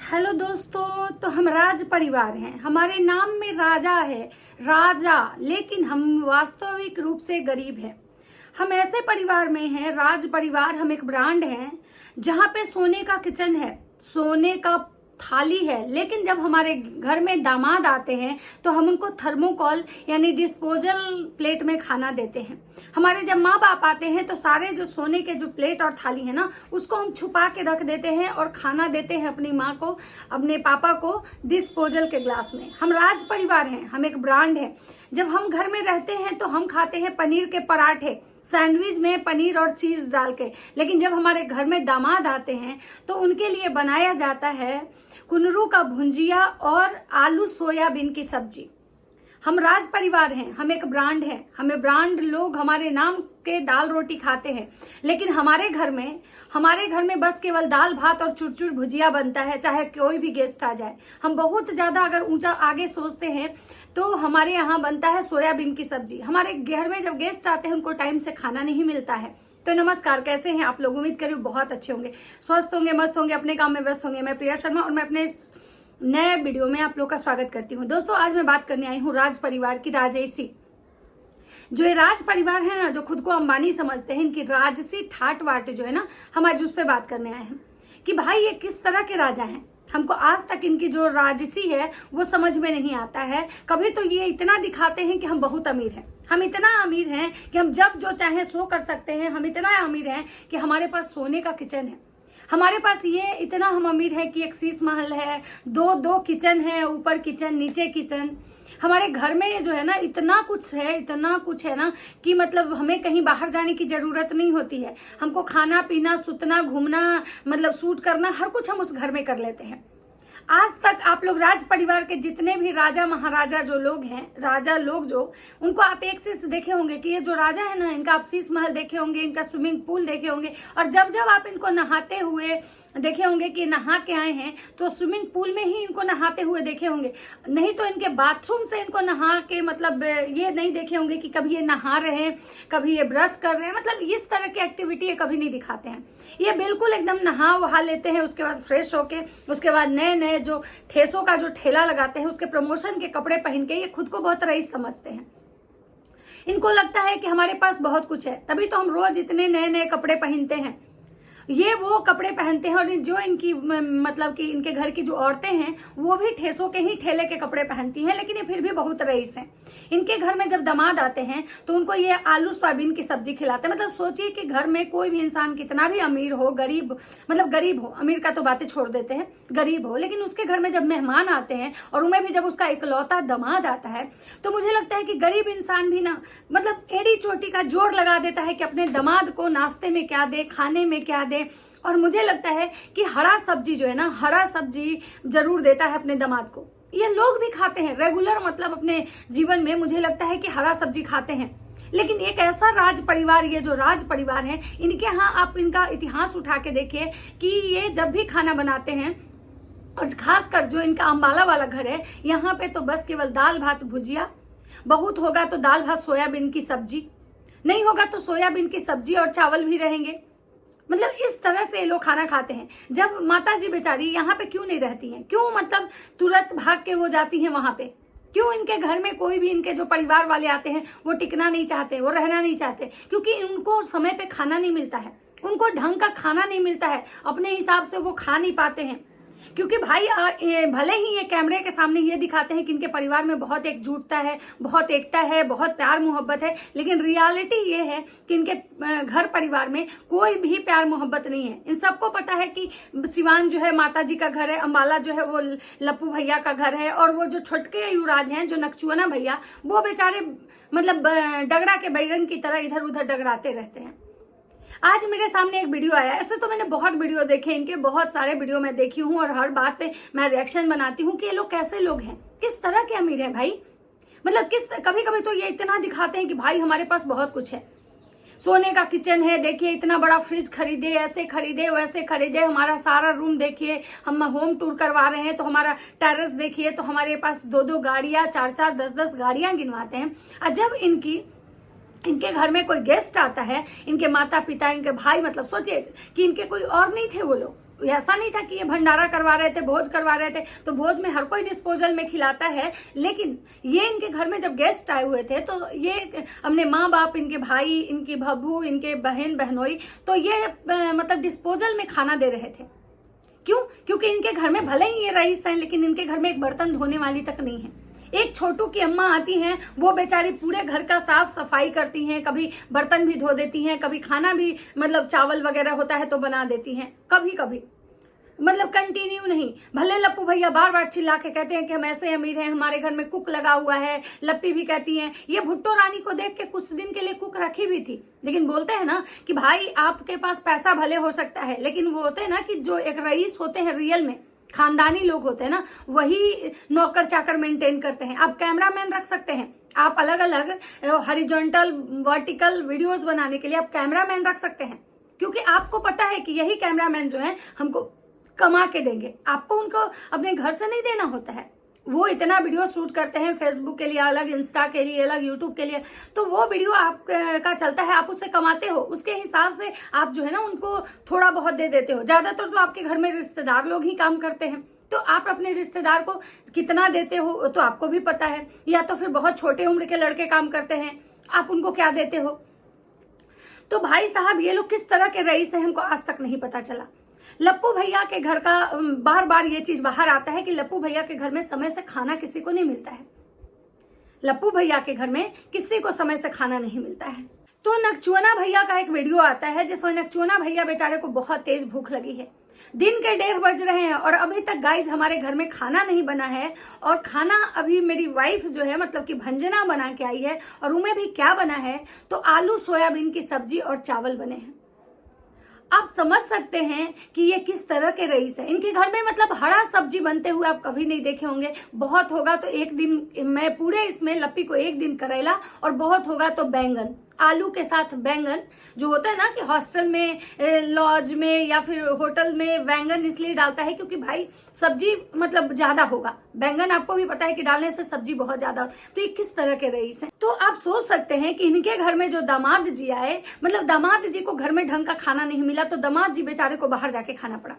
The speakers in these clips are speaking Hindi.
हेलो दोस्तों, तो हम राज परिवार हैं। हमारे नाम में राजा है, राजा, लेकिन हम वास्तविक रूप से गरीब हैं। हम ऐसे परिवार में हैं, राज परिवार। हम एक ब्रांड हैं जहां पे सोने का किचन है, सोने का थाली है, लेकिन जब हमारे घर में दामाद आते हैं तो हम उनको थर्मोकॉल यानी डिस्पोजल प्लेट में खाना देते हैं। हमारे जब माँ बाप आते हैं तो सारे जो सोने के जो प्लेट और थाली है ना, उसको हम छुपा के रख देते हैं और खाना देते हैं अपनी माँ को, अपने पापा को डिस्पोजल के ग्लास में। हम राज परिवार हैं, हम एक ब्रांड है। जब हम घर में रहते हैं तो हम खाते हैं पनीर के पराठे, सैंडविच में पनीर और चीज डाल के, लेकिन जब हमारे घर में दामाद आते हैं तो उनके लिए बनाया जाता है कुनरू का भुंजिया और आलू सोयाबीन की सब्जी। हम राज परिवार हैं, हम एक ब्रांड है। हमें ब्रांड लोग हमारे नाम के दाल रोटी खाते हैं, लेकिन हमारे घर में बस केवल दाल भात और चुरचुर भुजिया बनता है, चाहे कोई भी गेस्ट आ जाए। हम बहुत ज्यादा अगर ऊंचा आगे सोचते हैं तो हमारे यहाँ बनता है सोयाबीन की सब्जी। हमारे घर में जब गेस्ट आते हैं उनको टाइम से खाना नहीं मिलता है। तो नमस्कार, कैसे हैं आप लोग? उम्मीद करूँ बहुत अच्छे होंगे, स्वस्थ होंगे, मस्त होंगे, अपने काम में व्यस्त होंगे। मैं प्रिया शर्मा और मैं अपने नए वीडियो में आप लोग का स्वागत करती हूँ। दोस्तों, आज मैं बात करने आई हूँ राज परिवार की, राजसी। जो ये राज परिवार है ना, जो खुद को अंबानी समझते हैं, इनकी राजसी ठाट वाट जो है ना, हम आज उस पर बात करने आए हैं कि भाई ये किस तरह के राजा हैं। हमको आज तक इनकी जो राजसी है वो समझ में नहीं आता है। कभी तो ये इतना दिखाते हैं कि हम बहुत अमीर हैं, हम इतना अमीर हैं कि हम जब जो चाहे सो कर सकते हैं। हम इतना अमीर हैं कि हमारे पास सोने का किचन है, हमारे पास ये इतना हम अमीर हैं कि एक शीश महल है, दो किचन है, ऊपर किचन नीचे किचन। हमारे घर में जो है ना इतना कुछ है ना कि मतलब हमें कहीं बाहर जाने की जरूरत नहीं होती है। हमको खाना पीना, सुतना, घूमना, मतलब सूट करना, हर कुछ हम उस घर में कर लेते हैं। आज तक आप लोग राज परिवार के जितने भी राजा महाराजा जो लोग हैं, राजा लोग जो, उनको आप एक चीज देखे होंगे कि ये जो राजा है ना, इनका आप शीश महल देखे होंगे, इनका स्विमिंग पूल देखे होंगे, और जब जब आप इनको नहाते हुए देखे होंगे कि नहा के आए हैं तो स्विमिंग पूल में ही इनको नहाते हुए देखे होंगे। नहीं तो इनके बाथरूम से इनको नहा के, मतलब ये नहीं देखे होंगे कि कभी ये नहा रहे हैं, कभी ये ब्रश कर रहे हैं, मतलब इस तरह की एक्टिविटी ये कभी नहीं दिखाते हैं। ये बिल्कुल एकदम नहा वहा लेते हैं, उसके बाद फ्रेश होके, उसके बाद नए नए जो ठेसों का जो ठेला लगाते हैं, उसके प्रमोशन के कपड़े पहन के ये खुद को बहुत रईस समझते हैं। इनको लगता है कि हमारे पास बहुत कुछ है, तभी तो हम रोज इतने नए नए कपड़े पहनते हैं, ये वो कपड़े पहनते हैं। और जो इनकी मतलब कि इनके घर की जो औरतें हैं वो भी ठेसों के ही ठेले के कपड़े पहनती हैं, लेकिन ये फिर भी बहुत रईस हैं। इनके घर में जब दामाद आते हैं तो उनको ये आलू सोयाबीन की सब्जी खिलाते हैं। मतलब सोचिए कि घर में कोई भी इंसान कितना भी अमीर हो, गरीब, मतलब गरीब हो, अमीर का तो बातें छोड़ देते हैं, गरीब हो, लेकिन उसके घर में जब मेहमान आते हैं और उनमें भी जब उसका इकलौता दामाद आता है तो मुझे लगता है कि गरीब इंसान भी ना, मतलब एड़ी चोटी का जोर लगा देता है कि अपने दामाद को नाश्ते में क्या दे, खाने में क्या दे। और मुझे लगता है कि हरा सब्जी जो है ना, हरा सब्जी जरूर देता है अपने दामाद को। ये लोग भी खाते हैं रेगुलर, मतलब अपने जीवन में मुझे लगता है कि हरा सब्जी खाते हैं। लेकिन एक ऐसा राज परिवार, ये जो राज परिवार है, इनके यहाँ आप इनका इतिहास उठा के देखिए कि ये जब भी खाना बनाते हैं, और खासकर जो इनका अम्बाला वाला घर है, यहाँ पे तो बस केवल दाल भात भुजिया, बहुत होगा तो दाल भात सोयाबीन की सब्जी, नहीं होगा तो सोयाबीन की सब्जी और चावल भी रहेंगे। मतलब इस तरह से ये लोग खाना खाते हैं। जब माता जी बेचारी यहाँ पे क्यों नहीं रहती हैं, क्यों मतलब तुरंत भाग के वो जाती हैं वहां पे, क्यों इनके घर में कोई भी इनके जो परिवार वाले आते हैं वो टिकना नहीं चाहते, वो रहना नहीं चाहते? क्योंकि उनको समय पे खाना नहीं मिलता है, उनको ढंग का खाना नहीं मिलता है, अपने हिसाब से वो खा नहीं पाते हैं। क्योंकि भाई भले ही ये कैमरे के सामने ये दिखाते हैं कि इनके परिवार में बहुत एकजुटता है, बहुत एकता है, बहुत प्यार मोहब्बत है, लेकिन रियलिटी ये है कि इनके घर परिवार में कोई भी प्यार मोहब्बत नहीं है। इन सबको पता है कि सिवान जो है माता जी का घर है, अम्बाला जो है वो लप्पू भैया का घर है, और वो जो छोटके युवराज हैं, जो नकचुआना भैया, वो बेचारे मतलब डगरा के बैगन की तरह इधर उधर डगराते रहते हैं। आज मेरे सामने एक वीडियो आया, ऐसे तो मैंने बहुत वीडियो देखे इनके, बहुत सारे वीडियो मैं देखी हूँ और हर बात पे मैं रिएक्शन बनाती हूँ कि ये लोग कैसे लोग हैं, किस तरह के अमीर हैं भाई। मतलब कभी कभी तो ये इतना दिखाते हैं कि भाई हमारे पास बहुत कुछ है, सोने का किचन है, देखिए इतना बड़ा फ्रिज खरीदे, ऐसे खरीदे, वैसे खरीदे, हमारा सारा रूम देखिए, हम होम टूर करवा रहे हैं तो हमारा टेरेस देखिए, तो हमारे पास 2-2 गाड़ियां, 4-4, 10-10 गाड़ियां गिनवाते हैं। और जब इनके घर में कोई गेस्ट आता है, इनके माता पिता, इनके भाई, मतलब सोचिए कि इनके कोई और नहीं थे वो लोग, ऐसा नहीं था कि ये भंडारा करवा रहे थे, भोज करवा रहे थे, तो भोज में हर कोई डिस्पोजल में खिलाता है, लेकिन ये इनके घर में जब गेस्ट आए हुए थे तो ये अपने माँ बाप, इनके भाई, इनकी बहू, इनके बहन बहनोई, तो ये मतलब डिस्पोजल में खाना दे रहे थे। क्यों? क्योंकि इनके घर में भले ही ये रईस हैं, लेकिन इनके घर में एक बर्तन धोने वाली तक नहीं है। एक छोटू की अम्मा आती हैं, वो बेचारी पूरे घर का साफ सफाई करती हैं, कभी बर्तन भी धो देती हैं, कभी खाना भी मतलब चावल वगैरह होता है तो बना देती हैं, कभी कभी, मतलब कंटिन्यू नहीं। भले लप्पू भैया बार बार चिल्ला के कहते हैं कि हम ऐसे अमीर हैं, हमारे घर में कुक लगा हुआ है, लप्पी भी कहती हैं। ये भुट्टो रानी को देख के कुछ दिन के लिए कुक रखी भी थी, लेकिन बोलते हैं ना कि भाई आपके पास पैसा भले हो सकता है, लेकिन वो होते हैं ना कि जो एक रईस होते हैं, रियल में खानदानी लोग होते हैं ना, वही नौकर चाकर मेंटेन करते हैं। आप कैमरामैन रख सकते हैं, आप अलग अलग हॉरिजॉन्टल वर्टिकल वीडियोस बनाने के लिए आप कैमरामैन रख सकते हैं, क्योंकि आपको पता है कि यही कैमरामैन जो है हमको कमा के देंगे, आपको उनको अपने घर से नहीं देना होता है। वो इतना वीडियो शूट करते हैं फेसबुक के लिए अलग, इंस्टा के लिए अलग, यूट्यूब के लिए, तो वो वीडियो आपका चलता है, आप उससे कमाते हो, उसके हिसाब से आप जो है ना उनको थोड़ा बहुत दे देते हो। ज्यादातर तो आपके घर में रिश्तेदार लोग ही काम करते हैं, तो आप अपने रिश्तेदार को कितना देते हो तो आपको भी पता है। या तो फिर बहुत छोटे उम्र के लड़के काम करते हैं, आप उनको क्या देते हो। तो भाई साहब ये लोग किस तरह के रईस है हमको आज तक नहीं पता चला। लप्पू भैया के घर का बार बार ये चीज बाहर आता है कि लप्पू भैया के घर में समय से खाना किसी को नहीं मिलता है। लप्पू भैया के घर में किसी को समय से खाना नहीं मिलता है। तो नकचुआना भैया का एक वीडियो आता है जिसमें नकचुआना भैया बेचारे को बहुत तेज भूख लगी है, दिन के 1:30 बज रहे हैं और अभी तक गाइस हमारे घर में खाना नहीं बना है। और खाना अभी मेरी वाइफ जो है मतलब कि भंजना बना के आई है, और उनमें भी क्या बना है तो आलू सोयाबीन की सब्जी और चावल बने हैं। आप समझ सकते हैं कि ये किस तरह के रईस है। इनके घर में मतलब हरा सब्जी बनते हुए आप कभी नहीं देखे होंगे। बहुत होगा तो एक दिन, मैं पूरे इसमें लप्पी को एक दिन करेला, और बहुत होगा तो बैंगन, आलू के साथ बैंगन, जो होता है ना कि हॉस्टल में, लॉज में या फिर होटल में बैंगन इसलिए डालता है क्योंकि भाई सब्जी मतलब ज्यादा होगा। बैंगन आपको भी पता है कि डालने से सब्जी बहुत ज्यादा। तो ये किस तरह के रईस हैं। तो आप सोच सकते हैं कि इनके घर में जो दामाद जी आए, मतलब दामाद जी को घर में ढंग का खाना नहीं मिला, तो दामाद जी बेचारे को बाहर जाके खाना पड़ा।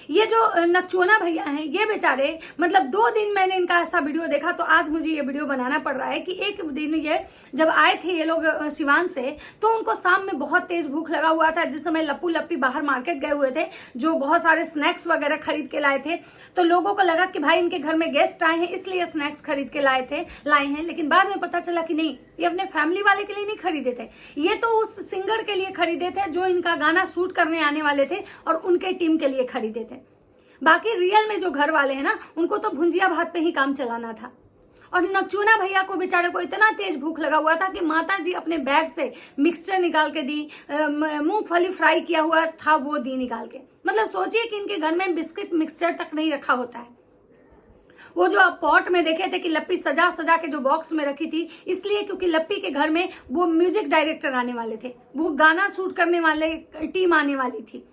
ये जो नकचुआना भैया हैं, ये बेचारे मतलब 2 दिन मैंने इनका ऐसा वीडियो देखा, तो आज मुझे ये वीडियो बनाना पड़ रहा है कि एक दिन ये जब आए थे ये लोग सिवान से, तो उनको शाम में बहुत तेज भूख लगा हुआ था, जिस समय लप्पू लप्पी बाहर मार्केट गए हुए थे, जो बहुत सारे स्नैक्स वगैरह खरीद के लाए थे। तो लोगों को लगा कि भाई इनके घर में गेस्ट आए हैं इसलिए स्नैक्स खरीद के लाए हैं, लेकिन बाद में पता चला कि नहीं, ये अपने फैमिली वाले के लिए नहीं खरीदे थे, ये तो उस सिंगर के लिए खरीदे थे जो इनका गाना शूट करने आने वाले थे और उनके टीम के लिए खरीदे थे। बाकी रियल में जो घर वाले हैं ना, उनको तो भुंजिया भात पे ही काम चलाना था। और नकचुआना भैया को बेचारे को इतना तेज भूख लगा हुआ था कि माता जी अपने बैग से मिक्सचर निकाल के दी, मूंगफली फ्राई किया हुआ था वो दी निकाल के। मतलब सोचिए कि इनके घर में बिस्किट मिक्सचर तक नहीं रखा होता है। वो जो आप पॉट में देखे थे कि लप्पी सजा सजा के जो बॉक्स में रखी थी, इसलिए क्योंकि लप्पी के घर में वो म्यूजिक डायरेक्टर आने वाले थे, वो गाना शूट करने वाले टीम आने वाली थी,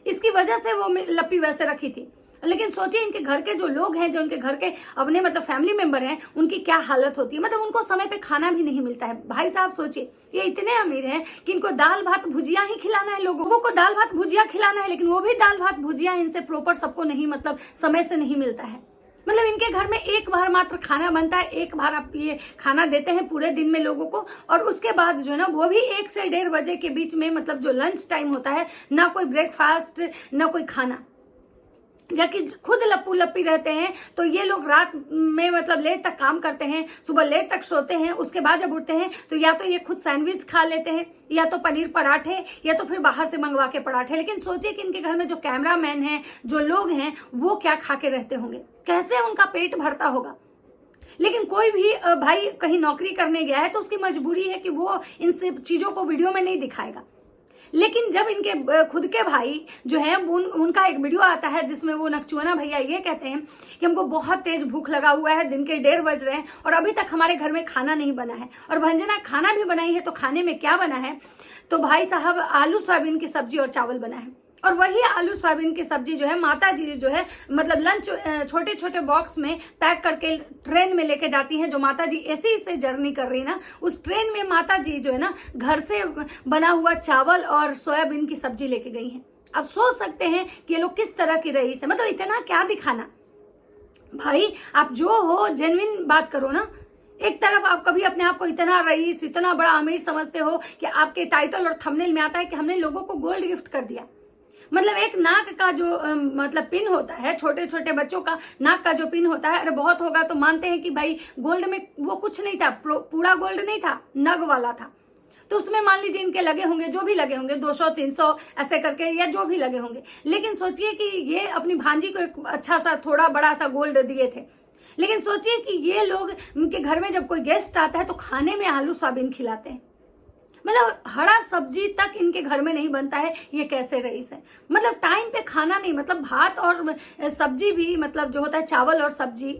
इसकी वजह से वो लप्पी वैसे रखी थी। लेकिन सोचिए इनके घर के जो लोग हैं, जो इनके घर के अपने मतलब फैमिली मेंबर हैं, उनकी क्या हालत होती है। मतलब उनको समय पे खाना भी नहीं मिलता है। भाई साहब सोचिए, ये इतने अमीर हैं कि इनको दाल भात भुजिया ही खिलाना है, लोगों को दाल भात भुजिया खिलाना है, लेकिन वो भी दाल भात भुजिया इनसे प्रॉपर सबको नहीं, मतलब समय से नहीं मिलता है। मतलब इनके घर में एक बार मात्र खाना बनता है, एक बार आप ये खाना देते हैं पूरे दिन में लोगों को, और उसके बाद जो है ना वो भी 1 से 1:30 बजे के बीच में, मतलब जो लंच टाइम होता है, ना कोई ब्रेकफास्ट ना कोई खाना। जबकि खुद लप्पू लप्पी रहते हैं तो ये लोग रात में मतलब लेट तक काम करते हैं, सुबह लेट तक सोते हैं, उसके बाद जब उठते हैं तो या तो ये खुद सैंडविच खा लेते हैं, या तो पनीर पराठे, या तो फिर बाहर से मंगवा के पराठे। लेकिन सोचिए कि इनके घर में जो कैमरामैन हैं, जो लोग हैं, वो क्या खा के रहते होंगे, कैसे उनका पेट भरता होगा। लेकिन कोई भी भाई कहीं नौकरी करने गया है तो उसकी मजबूरी है कि वो इन सब चीजों को वीडियो में नहीं दिखाएगा। लेकिन जब इनके खुद के भाई जो है, उनका एक वीडियो आता है जिसमें वो नकचुआना भैया ये कहते हैं कि हमको बहुत तेज भूख लगा हुआ है, दिन के 1:30 बज रहे हैं और अभी तक हमारे घर में खाना नहीं बना है, और भंजना खाना भी बनाई है तो खाने में क्या बना है, तो भाई साहब आलू सोयाबीन की सब्जी और चावल बना है। और वही आलू सोयाबीन की सब्जी जो है माता जी जो है मतलब लंच छोटे छोटे बॉक्स में पैक करके ट्रेन में लेके जाती हैं। जो माता जी एसी से जर्नी कर रही ना, उस ट्रेन में माता जी जो है ना घर से बना हुआ चावल और सोयाबीन की सब्जी लेके गई हैं। आप सोच सकते हैं कि ये लोग किस तरह की रईस है। मतलब इतना क्या दिखाना भाई, आप जो हो जेन्युइन बात करो ना। एक तरफ आप कभी अपने आप को इतना रईस, इतना बड़ा अमीर समझते हो कि आपके टाइटल और थंबनेल में आता है कि हमने लोगों को गोल्ड गिफ्ट कर दिया। मतलब एक नाक का जो मतलब पिन होता है, छोटे छोटे बच्चों का नाक का जो पिन होता है, अरे बहुत होगा तो मानते हैं कि भाई गोल्ड में वो कुछ नहीं था, पूरा गोल्ड नहीं था, नग वाला था। तो उसमें मान लीजिए इनके लगे होंगे, जो भी लगे होंगे 200-300 ऐसे करके, या जो भी लगे होंगे। लेकिन सोचिए कि ये अपनी भांजी को एक अच्छा सा थोड़ा बड़ा सा गोल्ड दिए थे। लेकिन सोचिए कि ये लोग, उनके घर में जब कोई गेस्ट आता है तो खाने में आलू सोयाबीन खिलाते हैं। मतलब हरा सब्जी तक इनके घर में नहीं बनता है। ये कैसे रईस है? मतलब टाइम पे खाना नहीं, मतलब भात और सब्जी भी, मतलब जो होता है चावल और सब्जी,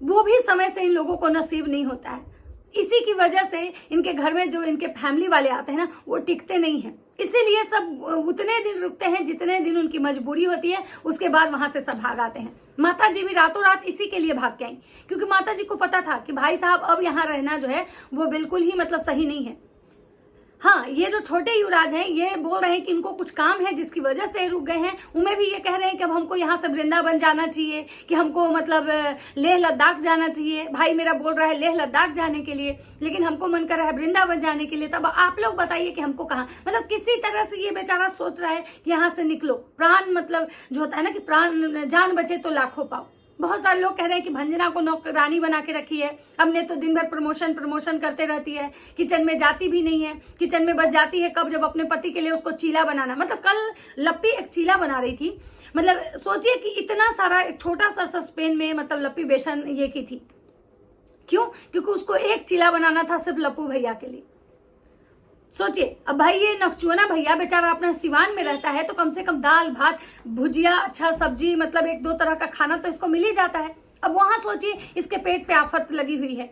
वो भी समय से इन लोगों को नसीब नहीं होता है। इसी की वजह से इनके घर में जो इनके फैमिली वाले आते हैं ना, वो टिकते नहीं है। इसीलिए सब उतने दिन रुकते हैं जितने दिन उनकी मजबूरी होती है, उसके बाद वहां से सब भाग आते हैं। माता जी भी रातों रात इसी के लिए भाग के आई, क्योंकि माता जी को पता था कि भाई साहब अब यहाँ रहना जो है वो बिल्कुल ही मतलब सही नहीं है। हाँ, ये जो छोटे युवराज हैं ये बोल रहे हैं कि इनको कुछ काम है जिसकी वजह से रुक गए हैं। उनमें भी ये कह रहे हैं कि अब हमको यहाँ से वृंदावन जाना चाहिए, कि हमको मतलब लेह लद्दाख जाना चाहिए। भाई मेरा बोल रहा है लेह लद्दाख जाने के लिए, लेकिन हमको मन कर रहा है वृंदावन जाने के लिए। तब आप लोग बताइए कि हमको कहाँ, मतलब किसी तरह से ये बेचारा सोच रहा है कि यहाँ से निकलो, प्राण, मतलब जो होता है ना कि प्राण, जान बचे तो लाखों पाओ। बहुत सारे लोग कह रहे हैं कि भंजना को नौकरानी बना के रखी है, हमने तो दिन भर प्रमोशन करते रहती है, किचन में जाती भी नहीं है, किचन में बस जाती है कब, जब अपने पति के लिए उसको चीला बनाना। मतलब कल लप्पी एक चीला बना रही थी। मतलब सोचिए कि इतना सारा एक छोटा सा सस्पेन में मतलब लप्पी बेसन ये की थी। क्यों? क्योंकि उसको एक चीला बनाना था सिर्फ लप्पू भैया के लिए। सोचिए, अब भाई ये नकचुआना भैया बेचारा अपना सिवान में रहता है तो कम से कम दाल भात भुजिया अच्छा सब्जी, मतलब 1-2 तरह का खाना तो इसको मिल ही जाता है। अब वहां सोचिए इसके पेट पे आफत लगी हुई है।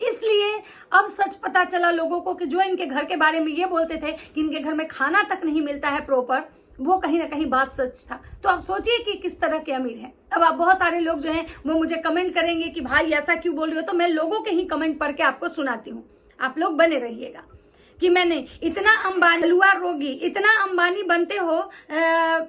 इसलिए अब सच पता चला लोगों को कि जो इनके घर के बारे में ये बोलते थे कि इनके घर में खाना तक नहीं मिलता है प्रॉपर, वो कहीं ना कहीं बात सच था। तो आप सोचिए कि किस तरह के अमीर हैं। अब आप बहुत सारे लोग जो हैं वो मुझे कमेंट करेंगे कि भाई ऐसा क्यों बोल रही हो, तो मैं लोगों के ही कमेंट पढ़ के आपको सुनाती हूँ। आप लोग बने रहिएगा कि मैंने इतना अंबानी, लुआ रोगी, इतना अंबानी बनते हो,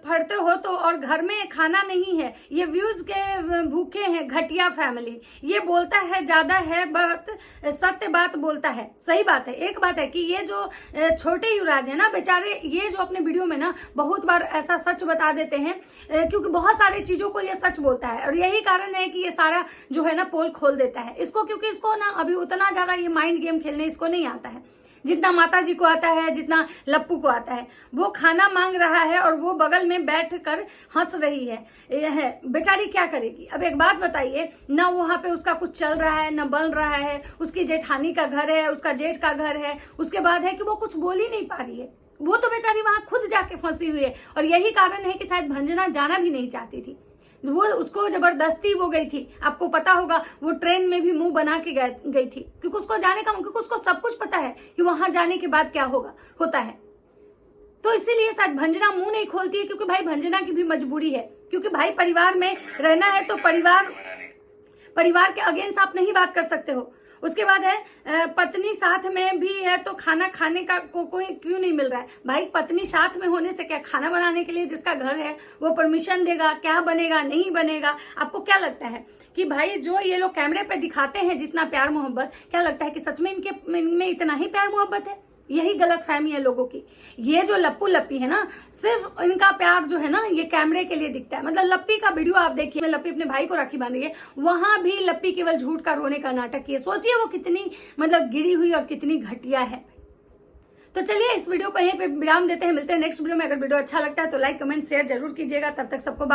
फड़ते हो तो, और घर में खाना नहीं है, ये व्यूज के भूखे हैं, घटिया फैमिली, ये बोलता है ज्यादा है, बहुत सत्य बात बोलता है। सही बात है। एक बात है कि ये जो छोटे युवराज है ना बेचारे, ये जो अपने वीडियो में ना बहुत बार ऐसा सच बता देते हैं, क्योंकि बहुत सारी चीजों को ये सच बोलता है, और यही कारण है कि ये सारा जो है ना पोल खोल देता है इसको, क्योंकि इसको ना अभी उतना ज्यादा ये माइंड गेम खेलने इसको नहीं आता है जितना माता जी को आता है, जितना लप्पू को आता है। वो खाना मांग रहा है और वो बगल में बैठ कर हंस रही है। बेचारी क्या करेगी? अब एक बात बताइए, ना वहां पे उसका कुछ चल रहा है, ना बन रहा है, उसकी जेठानी का घर है, उसका जेठ का घर है, उसके बाद है कि वो कुछ बोल ही नहीं पा रही है। वो तो बेचारी वहां खुद जाके फंसी हुई है, और यही कारण है कि शायद भंजना जाना भी नहीं चाहती थी। वो उसको जबरदस्ती वो गई थी। आपको पता होगा वो ट्रेन में भी मुंह बना के गई थी, क्योंकि उसको जाने का, क्योंकि उसको सब कुछ पता है कि वहां जाने के बाद क्या होता है। तो इसीलिए शायद भंजना मुंह नहीं खोलती है, क्योंकि भाई भंजना की भी मजबूरी है, क्योंकि भाई परिवार में रहना है तो परिवार के अगेंस्ट आप नहीं बात कर सकते हो। उसके बाद है पत्नी साथ में भी है तो खाना खाने का कोई क्यों नहीं मिल रहा है? भाई पत्नी साथ में होने से क्या खाना बनाने के लिए जिसका घर है वो परमिशन देगा? क्या बनेगा नहीं बनेगा? आपको क्या लगता है कि भाई जो ये लोग कैमरे पे दिखाते हैं जितना प्यार मोहब्बत, क्या लगता है कि सच में इनमें इतना ही प्यार मोहब्बत है? यही गलत फहमी है लोगों की। ये जो लप्पू लप्पी है ना, सिर्फ इनका प्यार जो है ना ये कैमरे के लिए दिखता है। मतलब लप्पी का वीडियो आप देखिए, लप्पी अपने भाई को राखी बांध रही है, वहां भी लप्पी केवल झूठ का रोने का नाटक किए। सोचिए वो कितनी मतलब गिरी हुई और कितनी घटिया है। तो चलिए इस वीडियो को यहीं पे विराम देते हैं, मिलते हैं नेक्स्ट वीडियो में। अगर वीडियो अच्छा लगता है तो लाइक कमेंट शेयर जरूर कीजिएगा। तब तक सबको